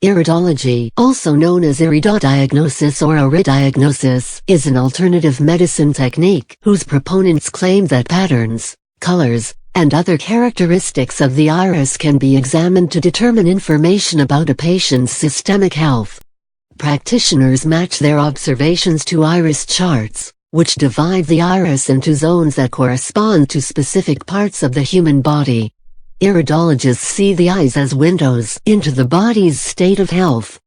Iridology, also known as iridodiagnosis or iridognosis, is an alternative medicine technique whose proponents claim that patterns, colors, and other characteristics of the iris can be examined to determine information about a patient's systemic health. Practitioners match their observations to iris charts, which divide the iris into zones that correspond to specific parts of the human body. Iridologists see the eyes as windows into the body's state of health.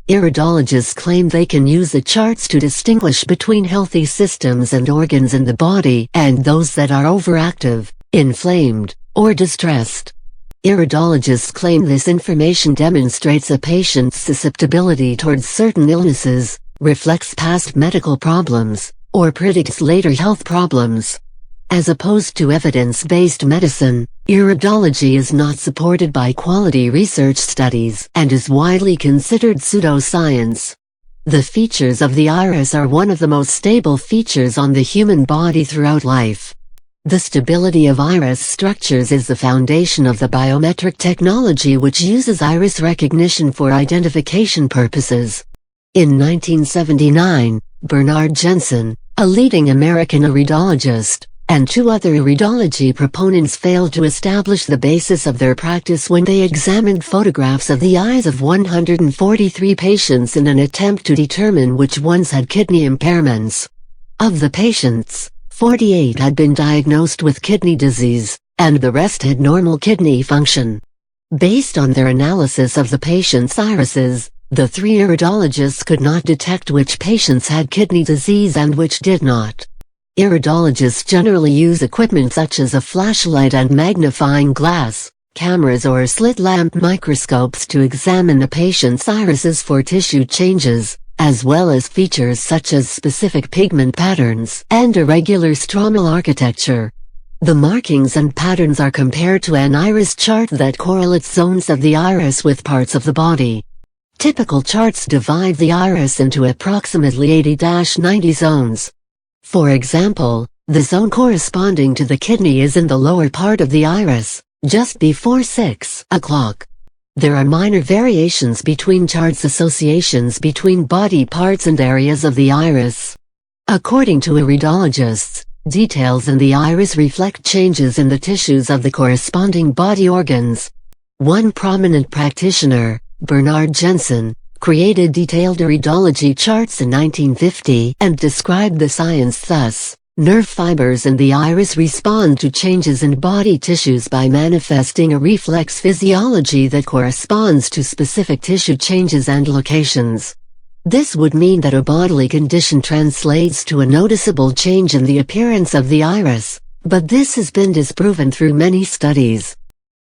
Iridologists claim they can use the charts to distinguish between healthy systems and organs in the body and those that are overactive, inflamed, or distressed. Iridologists claim this information demonstrates a patient's susceptibility towards certain illnesses, reflects past medical problems, or predicts later health problems. As opposed to evidence-based medicine, iridology is not supported by quality research studies and is widely considered pseudoscience. The features of the iris are one of the most stable features on the human body throughout life. The stability of iris structures is the foundation of the biometric technology which uses iris recognition for identification purposes. In 1979, Bernard Jensen, a leading American iridologist, and two other iridology proponents failed to establish the basis of their practice when they examined photographs of the eyes of 143 patients in an attempt to determine which ones had kidney impairments. Of the patients, 48 had been diagnosed with kidney disease, and the rest had normal kidney function. Based on their analysis of the patients' irises, the three iridologists could not detect which patients had kidney disease and which did not. Iridologists generally use equipment such as a flashlight and magnifying glass, cameras or slit lamp microscopes to examine a patient's irises for tissue changes, as well as features such as specific pigment patterns and irregular stromal architecture. The markings and patterns are compared to an iris chart that correlates zones of the iris with parts of the body. Typical charts divide the iris into approximately 80-90 zones. For example, the zone corresponding to the kidney is in the lower part of the iris, just before 6 o'clock. There are minor variations between charts, associations between body parts and areas of the iris. According to iridologists, details in the iris reflect changes in the tissues of the corresponding body organs. One prominent practitioner, Bernard Jensen, created detailed iridology charts in 1950 and described the science thus: nerve fibers in the iris respond to changes in body tissues by manifesting a reflex physiology that corresponds to specific tissue changes and locations. This would mean that a bodily condition translates to a noticeable change in the appearance of the iris, but this has been disproven through many studies.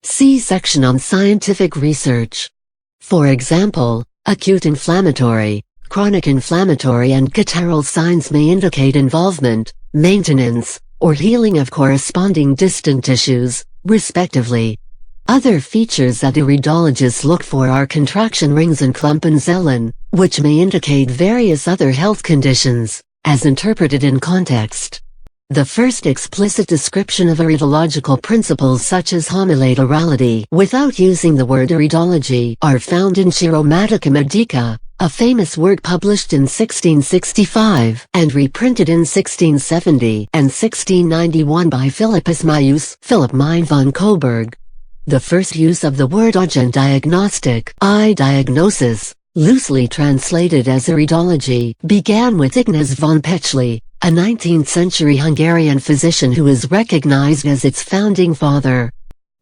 See section on scientific research. For example, acute inflammatory, chronic inflammatory and catarrhal signs may indicate involvement, maintenance, or healing of corresponding distant tissues, respectively. Other features that iridologists look for are contraction rings and Klumpen-Zellen, which may indicate various other health conditions, as interpreted in context. The first explicit description of iridological principles such as homilaterality without using the word iridology are found in Chiromatica Medica, a famous work published in 1665 and reprinted in 1670 and 1691 by Philippus Maius, Philip Mein von Coburg. The first use of the word agent diagnostic, diagnosis, loosely translated as iridology, began with Ignaz von Petschly, a 19th-century Hungarian physician who is recognized as its founding father.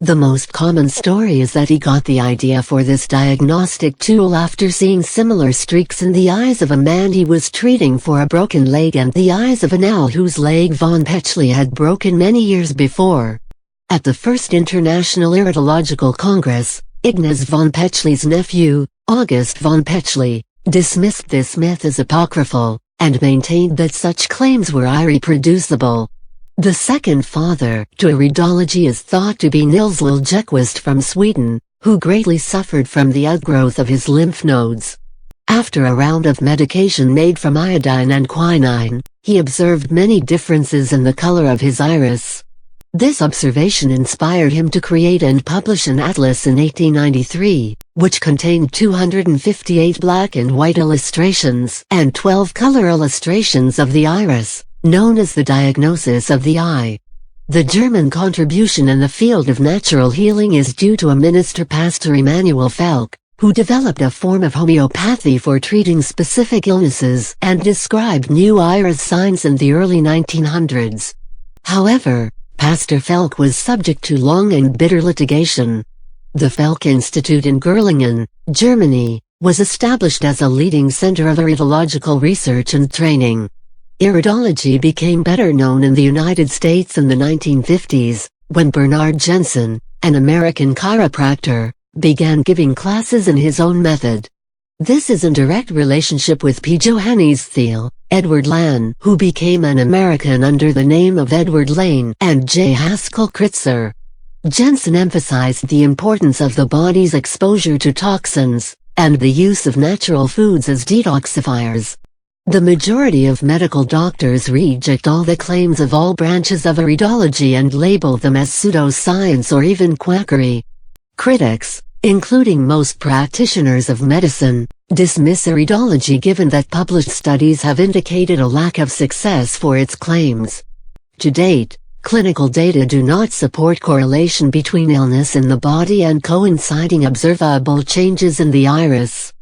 The most common story is that he got the idea for this diagnostic tool after seeing similar streaks in the eyes of a man he was treating for a broken leg and the eyes of an owl whose leg von Petschly had broken many years before. At the First International Iridological Congress, Ignaz von Petschly's nephew, August von Petschly, dismissed this myth as apocryphal, and maintained that such claims were irreproducible. The second father to iridology is thought to be Nils Liljeqvist from Sweden, who greatly suffered from the outgrowth of his lymph nodes. After a round of medication made from iodine and quinine, he observed many differences in the color of his iris. This observation inspired him to create and publish an atlas in 1893, which contained 258 black and white illustrations and 12 color illustrations of the iris, known as the diagnosis of the eye. The German contribution in the field of natural healing is due to a minister Pastor Emanuel Felk, who developed a form of homeopathy for treating specific illnesses and described new iris signs in the early 1900s. However, Pastor Felk was subject to long and bitter litigation. The Felk Institute in Gerlingen, Germany, was established as a leading center of iridological research and training. Iridology became better known in the United States in the 1950s, when Bernard Jensen, an American chiropractor, began giving classes in his own method. This is in direct relationship with P. Johannes Thiel, Edward Lann, who became an American under the name of Edward Lane, and J. Haskell Kritzer. Jensen emphasized the importance of the body's exposure to toxins, and the use of natural foods as detoxifiers. The majority of medical doctors reject all the claims of all branches of iridology and label them as pseudoscience or even quackery. Critics, including most practitioners of medicine, dismiss iridology given that published studies have indicated a lack of success for its claims. To date, clinical data do not support correlation between illness in the body and coinciding observable changes in the iris.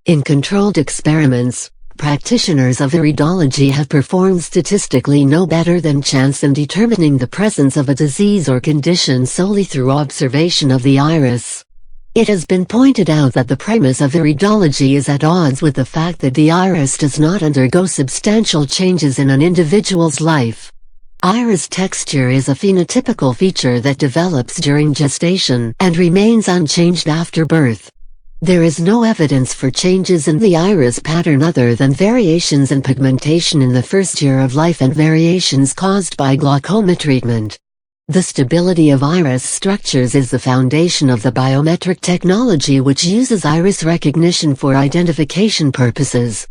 In controlled experiments, practitioners of iridology have performed statistically no better than chance in determining the presence of a disease or condition solely through observation of the iris. It has been pointed out that the premise of iridology is at odds with the fact that the iris does not undergo substantial changes in an individual's life. Iris texture is a phenotypical feature that develops during gestation and remains unchanged after birth. There is no evidence for changes in the iris pattern other than variations in pigmentation in the first year of life and variations caused by glaucoma treatment. The stability of iris structures is the foundation of the biometric technology which uses iris recognition for identification purposes.